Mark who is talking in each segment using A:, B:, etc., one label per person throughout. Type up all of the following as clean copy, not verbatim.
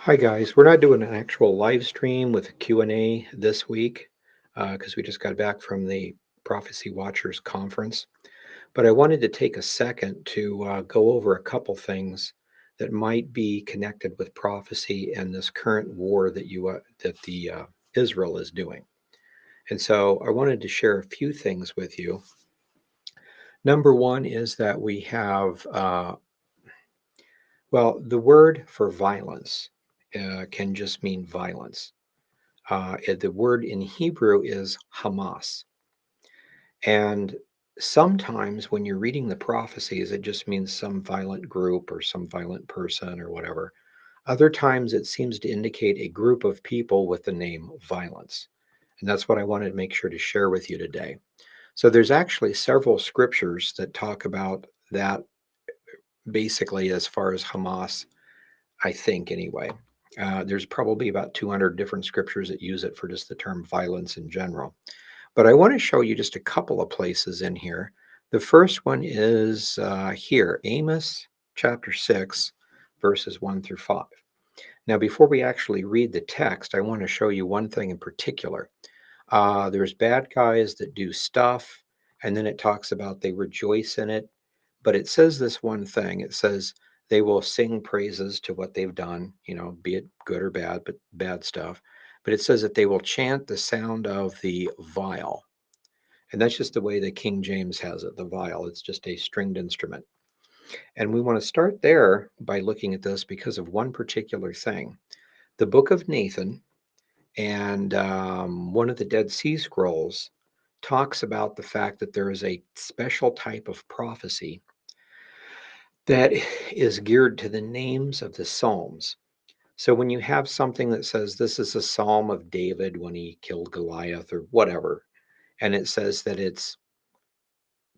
A: Hi guys, we're not doing an actual live stream with a Q&A this week because we just got back from the Prophecy Watchers conference. But I wanted to take a second to go over a couple things that might be connected with prophecy and this current war that the Israel is doing. And so I wanted to share a few things with you. Number one is that we have, the word for violence can just mean violence. The word in Hebrew is Hamas. And sometimes when you're reading the prophecies, it just means some violent group or some violent person or whatever. Other times it seems to indicate a group of people with the name violence. And that's what I wanted to make sure to share with you today. So there's actually several scriptures that talk about that basically as far as Hamas, I think anyway. There's probably about 200 different scriptures that use it for just the term violence in general. But I want to show you just a couple of places in here. The first one is here, Amos chapter 6, verses 1 through 5. Now, before we actually read the text, I want to show you one thing in particular. There's bad guys that do stuff, and then it talks about they rejoice in it. But it says this one thing. It says they will sing praises to what they've done, be it good or bad, but bad stuff. But it says that they will chant the sound of the viol. And that's just the way the King James has it, the viol. It's just a stringed instrument. And we want to start there by looking at this because of one particular thing. The book of Nathan and one of the Dead Sea Scrolls talks about the fact that there is a special type of prophecy that is geared to the names of the Psalms. So when you have something that says this is a Psalm of David when he killed Goliath or whatever, and it says that it's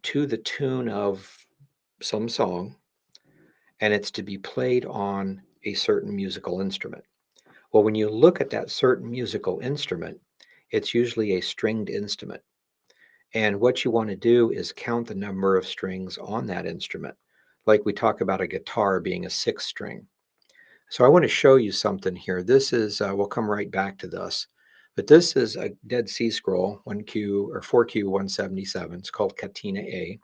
A: to the tune of some song and it's to be played on a certain musical instrument. Well, when you look at that certain musical instrument, it's usually a stringed instrument. And what you want to do is count the number of strings on that instrument. Like we talk about a guitar being a six string. So I want to show you something here. This is, we'll come right back to this, but this is a Dead Sea Scroll 1Q or 4Q 177. It's called Katina A.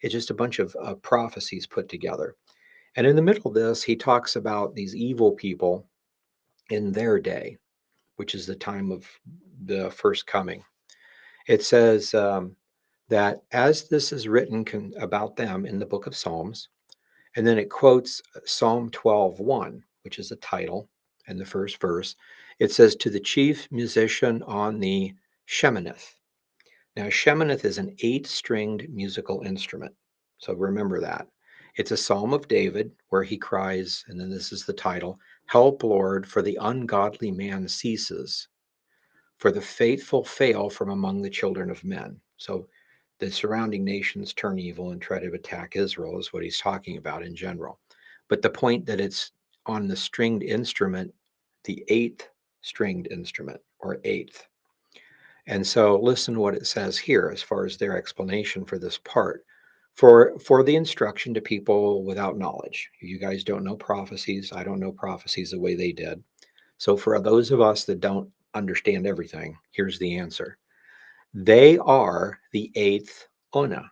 A: It's just a bunch of prophecies put together. And in the middle of this, he talks about these evil people in their day, which is the time of the first coming. It says that as this is written about them in the book of Psalms, and then it quotes Psalm 12:1, which is the title and the first verse. It says, to the chief musician on the Sheminith. Now, Sheminith is an eight-stringed musical instrument. So remember that. It's a Psalm of David where he cries, and then this is the title, help, Lord, for the ungodly man ceases, for the faithful fail from among the children of men. So the surrounding nations turn evil and try to attack Israel is what he's talking about in general. But the point that it's on the stringed instrument, the eighth stringed instrument or eighth. And so listen to what it says here as far as their explanation for this part. For the instruction to people without knowledge. You guys don't know prophecies. I don't know prophecies the way they did. So for those of us that don't understand everything, here's the answer. They are the eighth Ona.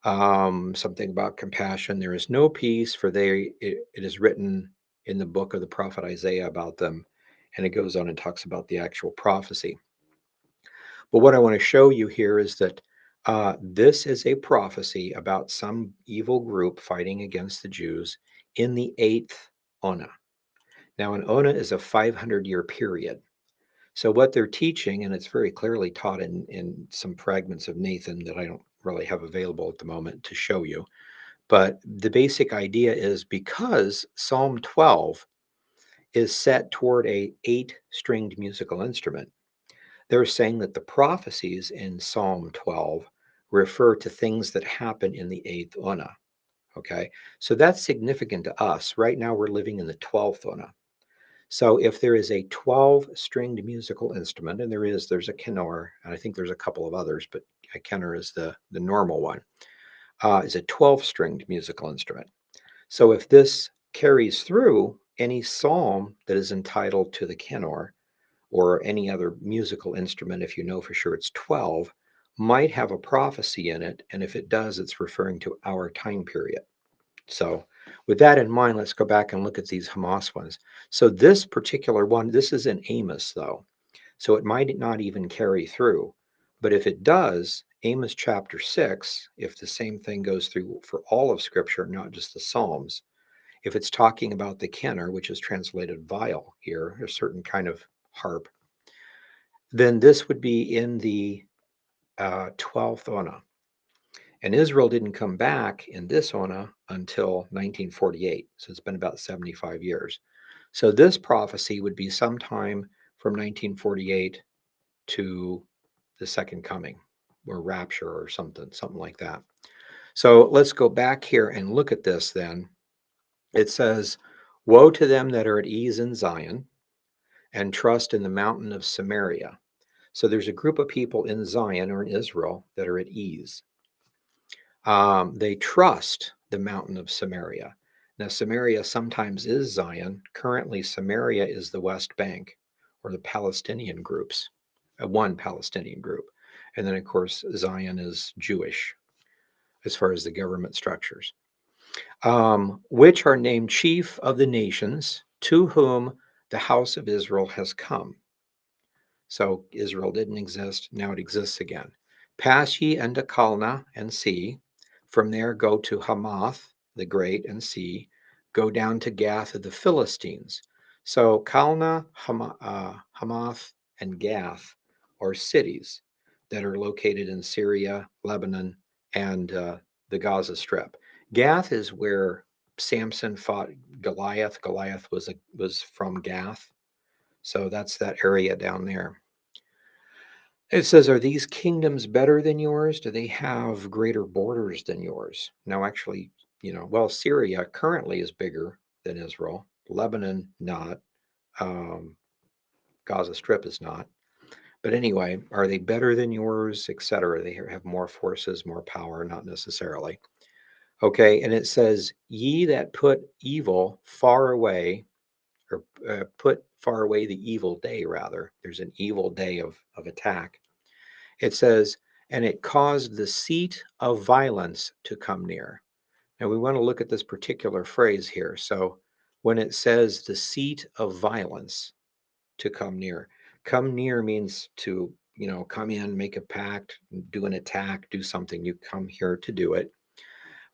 A: Something about compassion. There is no peace, for it is written in the book of the prophet Isaiah about them. And it goes on and talks about the actual prophecy. But what I want to show you here is that this is a prophecy about some evil group fighting against the Jews in the eighth Ona. Now, an Ona is a 500-year period. So what they're teaching, and it's very clearly taught in some fragments of Nathan that I don't really have available at the moment to show you, but the basic idea is because Psalm 12 is set toward a eight-stringed musical instrument, they're saying that the prophecies in Psalm 12 refer to things that happen in the eighth Ona. Okay, so that's significant to us. Right now, we're living in the 12th Ona. So if there is a 12-stringed musical instrument, and there's a kinnor, and I think there's a couple of others, but a kinnor is the normal one, is a 12-stringed musical instrument. So if this carries through any psalm that is entitled to the Kenor or any other musical instrument, if you know for sure it's 12, might have a prophecy in it. And if it does, it's referring to our time period. So, with that in mind, let's go back and look at these Hamas ones. So, this particular one, this is in Amos, though. So, it might not even carry through. But if it does, Amos chapter 6, if the same thing goes through for all of Scripture, not just the Psalms, if it's talking about the Kenner, which is translated viol here, a certain kind of harp, then this would be in the 12th Ona. And Israel didn't come back in this Ona until 1948. So it's been about 75 years. So this prophecy would be sometime from 1948 to the second coming or rapture or something like that. So let's go back here and look at this then. It says, woe to them that are at ease in Zion and trust in the mountain of Samaria. So there's a group of people in Zion or in Israel that are at ease. They trust the mountain of Samaria. Now, Samaria sometimes is Zion. Currently, Samaria is the West Bank or the Palestinian groups, one Palestinian group. And then, of course, Zion is Jewish as far as the government structures, which are named chief of the nations to whom the house of Israel has come. So Israel didn't exist. Now it exists again. Pass ye unto Calna and see. From there go to Hamath the great and see. Go down to Gath of the Philistines. So Calna, Hamath, and Gath are cities that are located in Syria, Lebanon, and the Gaza Strip. Gath is where Samson fought Goliath. Goliath was from Gath. So that's that area down there. It says, are these kingdoms better than yours? Do they have greater borders than yours? No, actually, well, Syria currently is bigger than Israel. Lebanon, not. Um, Gaza Strip is not. But anyway, are they better than yours, etc.? They have more forces, more power, not necessarily. Okay, and it says, ye that put evil far away, or put far away the evil day, rather. There's an evil day of attack. It says, and it caused the seat of violence to come near. Now we want to look at this particular phrase here. So when it says the seat of violence to come near means to, come in, make a pact, do an attack, do something. You come here to do it.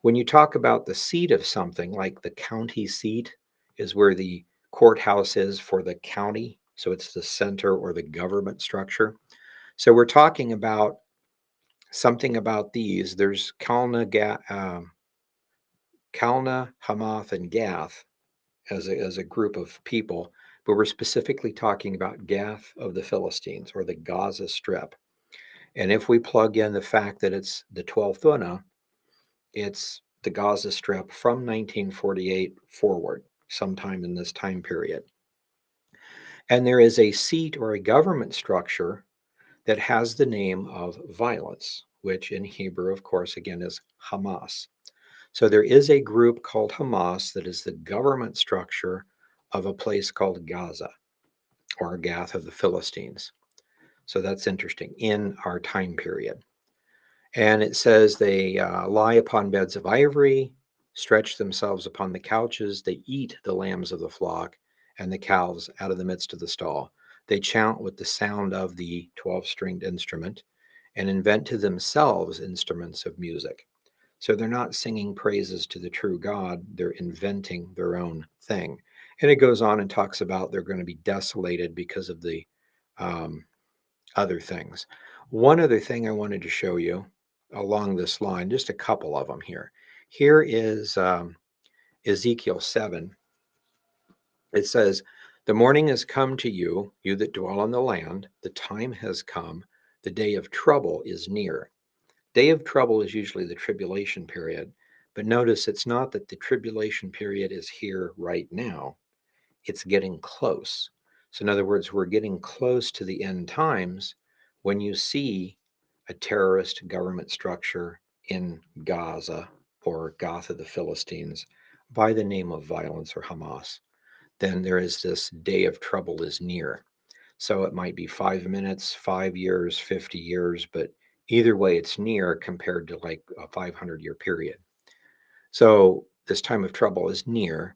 A: When you talk about the seat of something, like the county seat is where the courthouse is for the county. So it's the center or the government structure. So we're talking about something about these. There's Kalna, Hamath, and Gath as a group of people, but we're specifically talking about Gath of the Philistines or the Gaza Strip. And if we plug in the fact that it's the 12th Una, it's the Gaza Strip from 1948 forward, sometime in this time period. And there is a seat or a government structure that has the name of violence, which in Hebrew, of course, again is Hamas. So there is a group called Hamas that is the government structure of a place called Gaza or Gath of the Philistines. So that's interesting in our time period. And it says they lie upon beds of ivory, stretch themselves upon the couches. They eat the lambs of the flock and the calves out of the midst of the stall. They chant with the sound of the 12-stringed instrument and invent to themselves instruments of music. So they're not singing praises to the true God, they're inventing their own thing. And it goes on and talks about they're going to be desolated because of the um, other things. One other thing I wanted to show you along this line, just a couple of them here. Here is Ezekiel 7. It says, the morning has come to you, you that dwell on the land. The time has come. The day of trouble is near. Day of trouble is usually the tribulation period, but notice it's not that the tribulation period is here right now, it's getting close. So, in other words, we're getting close to the end times when you see a terrorist government structure in Gaza or Gath of the Philistines by the name of violence or Hamas. then there is this day of trouble is near. So it might be 5 minutes, 5 years, 50 years, but either way, it's near compared to like a 500-year period. So this time of trouble is near,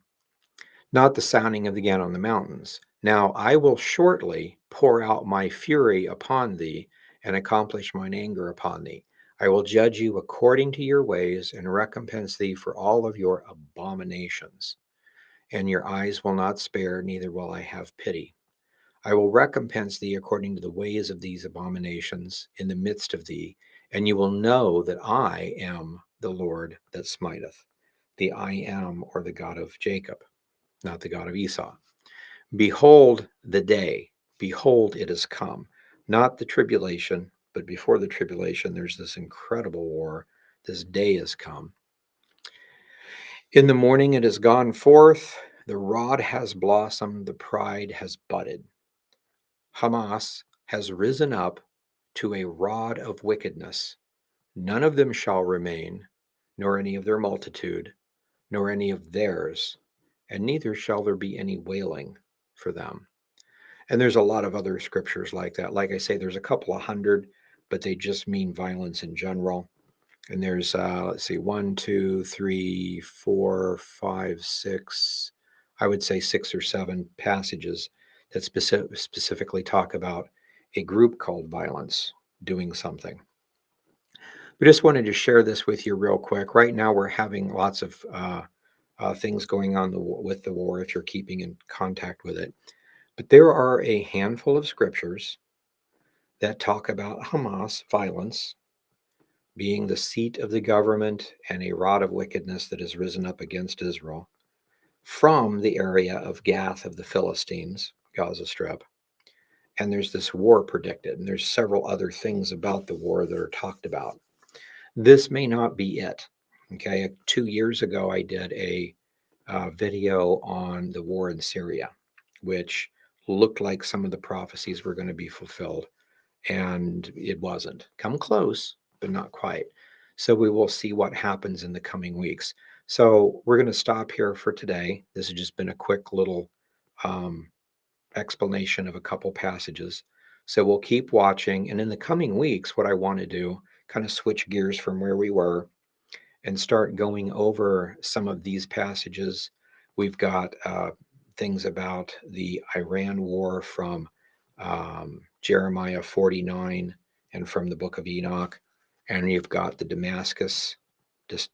A: not the sounding of the again on the mountains. Now I will shortly pour out my fury upon thee and accomplish mine anger upon thee. I will judge you according to your ways and recompense thee for all of your abominations. And your eyes will not spare, neither will I have pity. I will recompense thee according to the ways of these abominations in the midst of thee, and you will know that I am the Lord that smiteth. The I am, or the God of Jacob, not the God of Esau. Behold the day, behold, it has come. Not the tribulation, but before the tribulation, there's this incredible war. This day has come. In the morning it has gone forth, the rod has blossomed, the pride has budded. Hamas has risen up to a rod of wickedness. None of them shall remain, nor any of their multitude, nor any of theirs, and neither shall there be any wailing for them. And there's a lot of other scriptures like that. Like I say, there's a couple of hundred, but they just mean violence in general. And there's, let's see, one, two, three, four, five, six, I would say 6 or 7 passages that specifically talk about a group called violence doing something. We just wanted to share this with you real quick. Right now, we're having lots of things going on with the war if you're keeping in contact with it. But there are a handful of scriptures that talk about Hamas violence being the seat of the government and a rod of wickedness that has risen up against Israel from the area of Gath of the Philistines, Gaza Strip. And there's this war predicted, and there's several other things about the war that are talked about. This may not be it. Okay, 2 years ago, I did a video on the war in Syria, which looked like some of the prophecies were going to be fulfilled, and it wasn't. Come close, but not quite. So we will see what happens in the coming weeks. So we're going to stop here for today. This has just been a quick little um, explanation of a couple passages. So we'll keep watching. And in the coming weeks, what I want to do, kind of switch gears from where we were and start going over some of these passages. We've got things about the Iran war from Jeremiah 49 and from the book of Enoch. And you've got the Damascus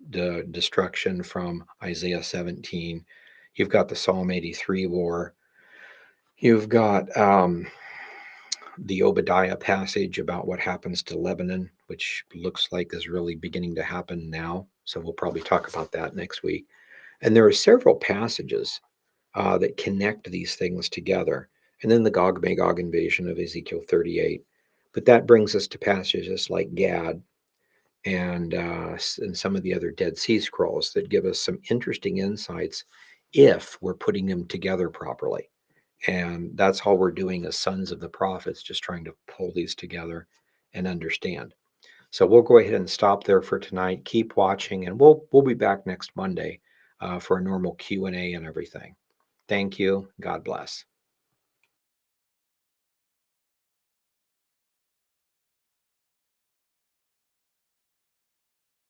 A: the destruction from Isaiah 17. You've got the Psalm 83 war. You've got the Obadiah passage about what happens to Lebanon, which looks like is really beginning to happen now. So we'll probably talk about that next week. And there are several passages that connect these things together. And then the Gog Magog invasion of Ezekiel 38. But that brings us to passages like Gad and some of the other Dead Sea Scrolls that give us some interesting insights if we're putting them together properly. And that's all we're doing as sons of the prophets, just trying to pull these together and understand. So we'll go ahead and stop there for tonight. Keep watching, and we'll be back next Monday for a normal Q&A and everything. Thank you. God bless.